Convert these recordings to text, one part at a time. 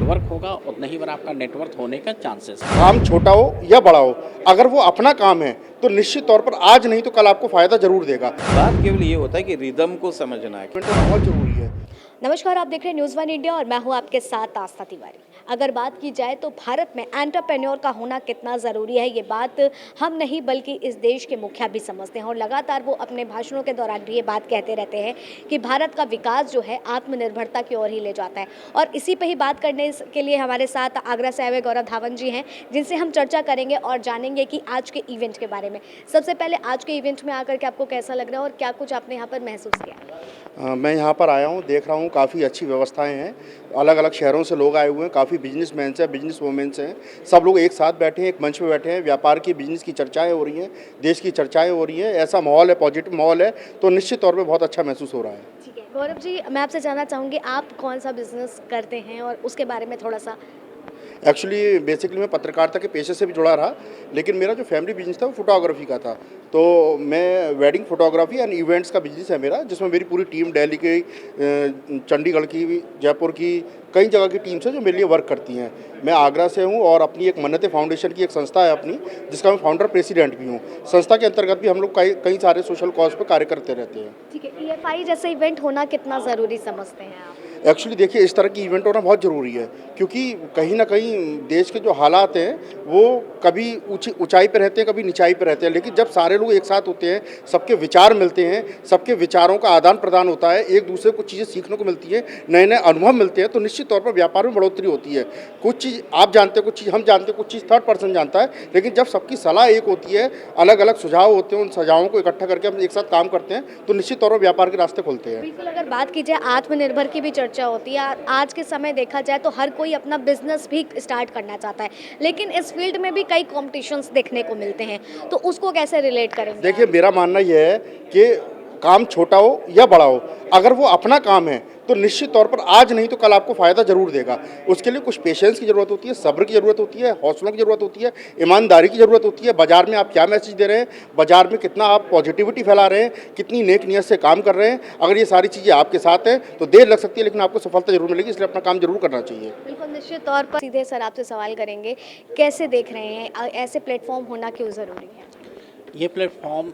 Network होगा उतना ही बड़ा आपका नेटवर्थ होने का चांसेस है। काम छोटा हो या बड़ा हो, अगर वो अपना काम है तो निश्चित तौर पर आज नहीं तो कल आपको फायदा जरूर देगा। बात केवल ये होता है कि रिदम को समझना है। इवेंट होना बहुत जरूरी है। नमस्कार, आप देख रहे हैं न्यूज़ वन इंडिया और मैं हूं आपके साथ आस्था तिवारी। अगर बात की जाए तो भारत में एंटरप्रेन्योर का होना कितना ज़रूरी है, ये बात हम नहीं बल्कि इस देश के मुखिया भी समझते हैं और लगातार वो अपने भाषणों के दौरान भी ये बात कहते रहते हैं कि भारत का विकास जो है आत्मनिर्भरता की ओर ही ले जाता है। और इसी पे ही बात करने के लिए हमारे साथ आगरा से आए हुए गौरव धावन जी हैं, जिनसे हम चर्चा करेंगे और जानेंगे कि आज के इवेंट के बारे में। सबसे पहले आज के इवेंट में आकर के आपको कैसा लग रहा है और क्या कुछ आपने यहाँ पर महसूस किया? मैं यहाँ पर आया हूँ, देख रहा हूँ काफ़ी अच्छी व्यवस्थाएं हैं। अलग अलग शहरों से लोग आए हुए हैं, काफ़ी बिजनेसमैन हैं, बिजनेस वुमेन्स हैं। सब लोग एक साथ बैठे हैं, एक मंच पे बैठे हैं। व्यापार की, बिजनेस की चर्चाएं हो रही हैं, देश की चर्चाएं हो रही हैं। ऐसा माहौल है, पॉजिटिव माहौल है, तो निश्चित तौर पे बहुत अच्छा महसूस हो रहा है। ठीक है गौरव जी, मैं आपसे जानना चाहूँगी आप कौन सा बिजनेस करते हैं और उसके बारे में थोड़ा सा। एक्चुअली बेसिकली मैं पत्रकारिता के पेशे से भी जुड़ा रहा, लेकिन मेरा जो फैमिली बिजनेस था वो फोटोग्राफी का था। तो मैं वेडिंग फोटोग्राफी एंड इवेंट्स का बिजनेस है मेरा, जिसमें मेरी पूरी टीम दिल्ली की, चंडीगढ़ की, जयपुर की, कई जगह की टीम्स है जो मेरे लिए वर्क करती हैं। मैं आगरा से हूँ और अपनी एक मन्नतें फाउंडेशन की एक संस्था है अपनी, जिसका मैं फाउंडर प्रेसिडेंट भी हूँ। संस्था के अंतर्गत भी हम लोग कई सारे सोशल कॉज पर कार्य करते रहते हैं। ठीक है, EFI जैसे इवेंट होना कितना ज़रूरी समझते हैं आप? एक्चुअली देखिए, इस तरह की इवेंट होना बहुत ज़रूरी है, क्योंकि कहीं ना कहीं देश के जो हालात हैं वो कभी ऊंचाई पे रहते हैं, कभी निचाई पे रहते हैं। लेकिन जब सारे लोग एक साथ होते हैं, सबके विचार मिलते हैं, सबके विचारों का आदान प्रदान होता है, एक दूसरे को चीज़ें सीखने को मिलती है, नए नए अनुभव मिलते हैं, तो निश्चित तौर पर व्यापार में बढ़ोतरी होती है। कुछ चीज़ आप जानते हैं, कुछ चीज़ हम जानते हैं, कुछ चीज़ थर्ड पर्सन जानता है, लेकिन जब सबकी सलाह एक होती है, अलग अलग सुझाव होते हैं, उन सुझावों को इकट्ठा करके हम एक साथ काम करते हैं, तो निश्चित तौर पर व्यापार के रास्ते खुलते हैं। बिल्कुल, अगर बात की जाए आत्मनिर्भर की भी चर्चा होती है। आज के समय देखा जाए तो हर कोई अपना बिजनेस भी स्टार्ट करना चाहता है, लेकिन इस फील्ड में भी कई कॉम्पिटिशन्स देखने को मिलते हैं, तो उसको कैसे रिलेट करेंगे? देखिए, मेरा मानना यह है कि काम छोटा हो या बड़ा हो, अगर वो अपना काम है तो निश्चित तौर पर आज नहीं तो कल आपको फ़ायदा जरूर देगा। उसके लिए कुछ पेशेंस की ज़रूरत होती है, सब्र की ज़रूरत होती है, हौसलों की ज़रूरत होती है, ईमानदारी की ज़रूरत होती है। बाजार में आप क्या मैसेज दे रहे हैं, बाजार में कितना आप पॉजिटिविटी फैला रहे हैं, कितनी नेक नियत से काम कर रहे हैं, अगर ये सारी चीज़ें आपके साथ हैं तो देर लग सकती है, लेकिन आपको सफलता जरूर मिलेगी। इसलिए अपना काम जरूर करना चाहिए। बिल्कुल, निश्चित तौर पर सीधे सर आपसे सवाल करेंगे, कैसे देख रहे हैं ऐसे प्लेटफॉर्म होना क्यों ज़रूरी है? ये प्लेटफॉर्म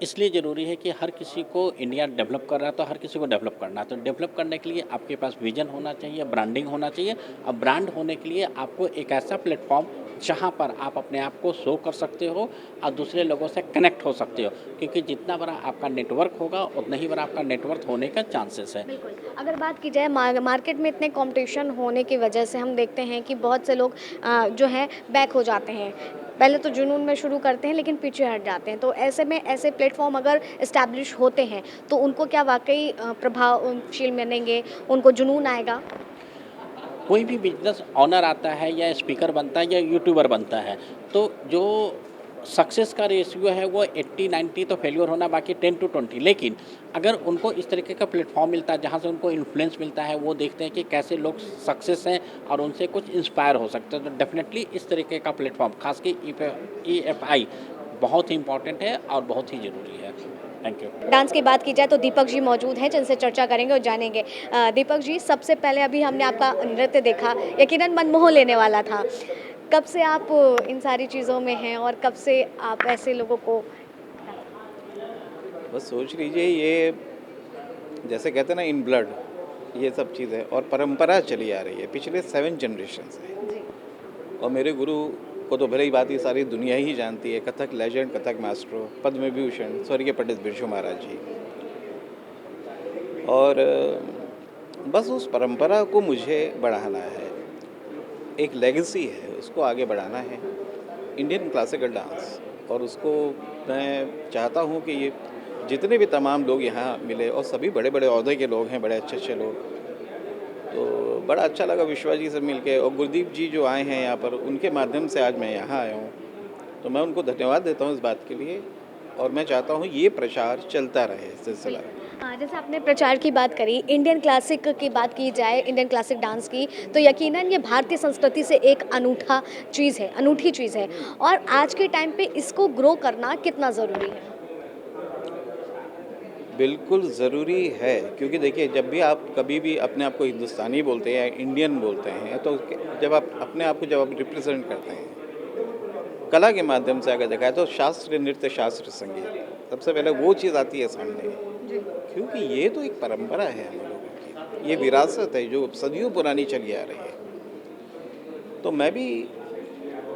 इसलिए ज़रूरी है कि हर किसी को, इंडिया डेवलप कर रहा है तो हर किसी को डेवलप करना है। तो डेवलप करने के लिए आपके पास विजन होना चाहिए, ब्रांडिंग होना चाहिए। और ब्रांड होने के लिए आपको एक ऐसा प्लेटफॉर्म जहाँ पर आप अपने आप को शो कर सकते हो और दूसरे लोगों से कनेक्ट हो सकते हो, क्योंकि जितना बड़ा आपका नेटवर्क होगा उतना ही बड़ा आपका नेटवर्थ होने का चांसेस है। बिल्कुल, अगर बात की जाए मार्केट में इतने कंपटीशन होने की वजह से हम देखते हैं कि बहुत से लोग जो है बैक हो जाते हैं। पहले तो जुनून में शुरू करते हैं लेकिन पीछे हट जाते हैं। तो ऐसे में ऐसे प्लेटफॉर्म अगर इस्टेब्लिश होते हैं तो उनको क्या वाकई प्रभावशील बनेंगे, उनको जुनून आएगा? कोई भी बिजनेस ऑनर आता है या स्पीकर बनता है या यूट्यूबर बनता है, तो जो सक्सेस का रेशियो है वो 80-90 तो फेलियर होना, बाकी 10-20। लेकिन अगर उनको इस तरीके का प्लेटफॉर्म मिलता है जहाँ से उनको इन्फ्लुएंस मिलता है, वो देखते हैं कि कैसे लोग सक्सेस हैं और उनसे कुछ इंस्पायर हो सकते हैं, तो डेफिनेटली इस तरीके का प्लेटफॉर्म, खास की EFI बहुत ही इंपॉर्टेंट है और बहुत ही ज़रूरी है। Thank you. डांस की बात की जाए तो दीपक जी मौजूद हैं, जिनसे चर्चा करेंगे और जानेंगे। दीपक जी, सबसे पहले अभी हमने आपका नृत्य देखा, यकीनन मनमोह लेने वाला था। कब से आप इन सारी चीज़ों में हैं और कब से आप ऐसे लोगों को? बस सोच लीजिए, ये जैसे कहते हैं ना, इन ब्लड ये सब चीज़ें और परंपरा चली आ रही है पिछले 7 जनरेशन से। जी। और मेरे गुरु को तो भले ही बात ये सारी दुनिया ही जानती है, कथक लेजेंड, कथक मास्ट्रो, पद्म विभूषण स्वर्गीय पंडित बिरजू महाराज जी। और बस उस परंपरा को मुझे बढ़ाना है, एक लेगेसी है, उसको आगे बढ़ाना है, इंडियन क्लासिकल डांस। और उसको मैं चाहता हूँ कि ये जितने भी तमाम लोग यहाँ मिले, और सभी बड़े बड़े ओहदे के लोग हैं, बड़े अच्छे अच्छे लोग, तो बड़ा अच्छा लगा विश्वा जी से मिलके। और गुरदीप जी जो आए हैं यहाँ पर, उनके माध्यम से आज मैं यहाँ आया हूँ, तो मैं उनको धन्यवाद देता हूँ इस बात के लिए। और मैं चाहता हूँ ये प्रचार चलता रहे सिलसिला। जैसे आपने प्रचार की बात करी, इंडियन क्लासिक की बात की जाए, इंडियन क्लासिक डांस की, तो यकीनन ये भारतीय संस्कृति से एक अनूठी चीज़ है। और आज के टाइम पे इसको ग्रो करना कितना ज़रूरी है? बिल्कुल ज़रूरी है, क्योंकि देखिए जब भी आप कभी भी अपने आप को हिंदुस्तानी बोलते हैं या इंडियन बोलते हैं, तो जब आप अपने आप को जब आप रिप्रेजेंट करते हैं कला के माध्यम से अगर देखा है तो शास्त्र नृत्य शास्त्र संगीत सबसे पहले वो चीज़ आती है सामने, क्योंकि ये तो एक परंपरा है हम लोगों की, ये विरासत है जो सदियों पुरानी चली आ रही है। तो मैं भी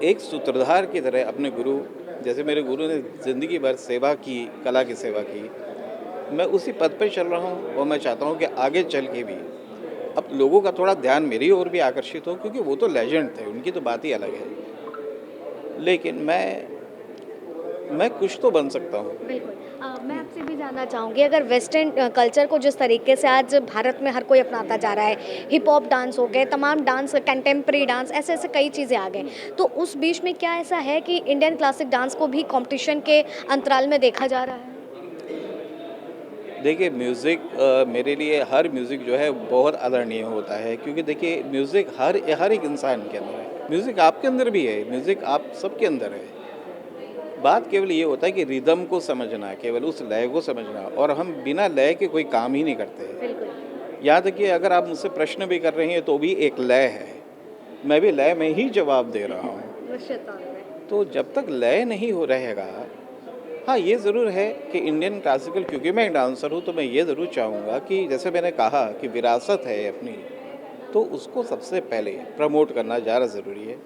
एक सूत्रधार की तरह अपने गुरु, जैसे मेरे गुरु ने ज़िंदगी भर सेवा की, कला की सेवा की, मैं उसी पद पे चल रहा हूँ और मैं चाहता हूँ कि आगे चल के भी अब लोगों का थोड़ा ध्यान मेरी ओर भी आकर्षित हो, क्योंकि वो तो लेजेंड थे, उनकी तो बात ही अलग है। लेकिन मैं कुछ तो बन सकता हूँ। बिल्कुल। मैं आपसे भी जानना चाहूँगी, अगर वेस्टर्न कल्चर को जिस तरीके से आज भारत में हर कोई अपनाता जा रहा है, हिप हॉप डांस हो गए, तमाम डांस, कंटेम्प्रेरी डांस, ऐसे ऐसे कई चीज़ें आ गई, तो उस बीच में क्या ऐसा है कि इंडियन क्लासिक डांस को भी कंपटीशन के अंतराल में देखा जा रहा है? देखिए म्यूज़िक मेरे लिए हर म्यूज़िक जो है बहुत आदरणीय होता है, क्योंकि देखिए म्यूज़िक हर एक इंसान के अंदर है, म्यूज़िक आपके अंदर भी है, म्यूज़िक आप सबके अंदर है। बात केवल ये होता है कि रिदम को समझना, केवल उस लय को समझना, और हम बिना लय के कोई काम ही नहीं करते। बिल्कुल। यहाँ तक कि अगर आप मुझसे प्रश्न भी कर रहे हैं तो भी एक लय है, मैं भी लय में ही जवाब दे रहा हूँ। निश्चित तौर पे। तो जब तक लय नहीं हो रहेगा, हाँ ये ज़रूर है कि इंडियन क्लासिकल, क्योंकि मैं एक डांसर हूँ तो मैं ये ज़रूर चाहूँगा कि जैसे मैंने कहा कि विरासत है अपनी, तो उसको सबसे पहले प्रमोट करना ज़्यादा ज़रूरी है।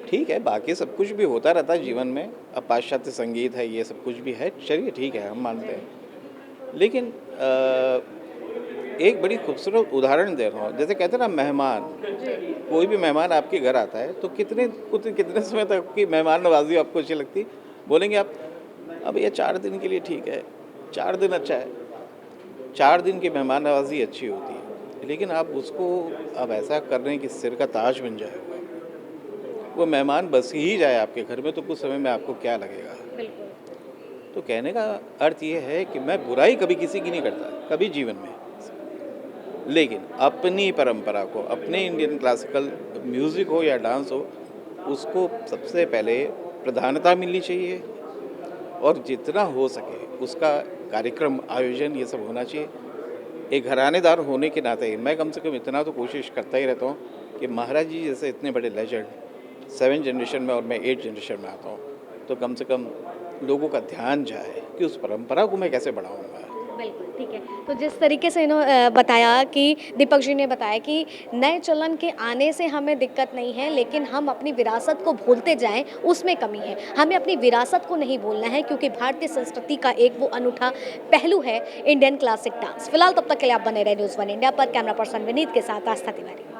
ठीक है, बाकी सब कुछ भी होता रहता है जीवन में, अब पाश्चात्य संगीत है, ये सब कुछ भी है, चलिए ठीक है, हम मानते हैं। लेकिन एक बड़ी खूबसूरत उदाहरण दे रहा हूँ, जैसे कहते हैं ना मेहमान, कोई भी मेहमान आपके घर आता है तो कितने समय तक की मेहमान नवाजी आपको अच्छी लगती, बोलेंगे आप अब ये 4 दिन के लिए ठीक है, 4 दिन अच्छा है, 4 दिन की मेहमान नवाजी अच्छी होती है, लेकिन आप उसको अब ऐसा कर रहे हैं कि सिर का ताज बन जाए, वो मेहमान बस ही जाए आपके घर में तो कुछ समय में आपको क्या लगेगा। बिल्कुल। तो कहने का अर्थ ये है कि मैं बुराई कभी किसी की नहीं करता, कभी जीवन में, लेकिन अपनी परंपरा को, अपने इंडियन क्लासिकल म्यूज़िक हो या डांस हो, उसको सबसे पहले प्रधानता मिलनी चाहिए, और जितना हो सके उसका कार्यक्रम आयोजन ये सब होना चाहिए। एक घरानेदार होने के नाते मैं कम से कम इतना तो कोशिश करता ही रहता हूँ कि महाराज जी जैसे इतने बड़े लेजेंड 7 जनरेशन में और मैं 8 जनरेशन में आता हूँ, तो कम से कम लोगों का ध्यान जाए कि उस परंपरा को मैं कैसे बढ़ाऊँगा। बिल्कुल, ठीक है। तो जिस तरीके से बताया कि दीपक जी ने बताया कि नए चलन के आने से हमें दिक्कत नहीं है, लेकिन हम अपनी विरासत को भूलते जाएँ, उसमें कमी है। हमें अपनी विरासत को नहीं भूलना है, क्योंकि भारतीय संस्कृति का एक वो अनूठा पहलू है इंडियन क्लासिक डांस। फिलहाल तब तक के लिए आप बने रहे न्यूज़ वन इंडिया पर। कैमरा पर्सन विनीत के साथ आस्था तिवारी।